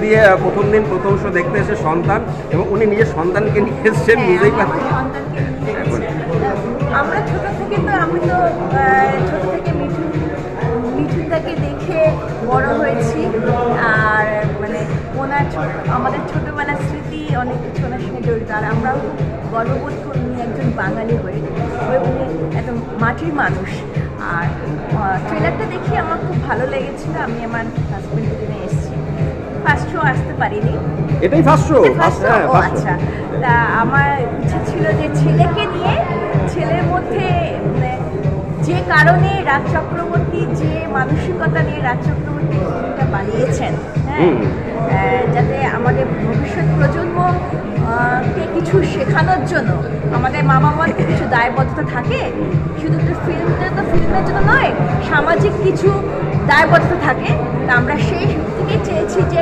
দিয়ে প্রথম দিন প্রথম শো দেখতে এসে সন্তান এবং উনি নিজের সন্তানকে নিয়ে এসেছেন, বুঝতেই পারছেন। আমরা ছোট থেকে তো আমি তো ছোট থেকে মিঠুনদাকে দেখে বড় হয়েছি। আর মানে ওনার আমাদের ছোটবেলার স্মৃতি অনেক কিছু ওনার সঙ্গে জড়িত। আর আমরাও খুব গর্ববোধ করি উনি একজন বাঙালি হয়ে, উনি একদম মাটির মানুষ। আর ট্রেলারটা দেখে আমার খুব ভালো লেগেছিল। আমি আমার হাজবেন্ডকে নিয়ে এসেছি, ফার্স্ট শো আসতে পারিনি। এটাই ফার্স্ট শো? আচ্ছা, তা আমার ইচ্ছে ছিল যে ছেলেকে নিয়ে, ছেলের মধ্যে যে কারণে রাজ চক্রবর্তী যে মানসিকতা নিয়ে রাজ চক্রবর্তী ফিল্মটা বানিয়েছেন, হ্যাঁ, যাতে আমাদের ভবিষ্যৎ প্রজন্মকে কিছু শেখানোর জন্য আমাদের মা বাবার কিছু দায়বদ্ধতা থাকে। শুধু তো ফিল্মের জন্য নয়, সামাজিক কিছু দায়বদ্ধতা থাকে। তা আমরা সেই থেকে চেয়েছি যে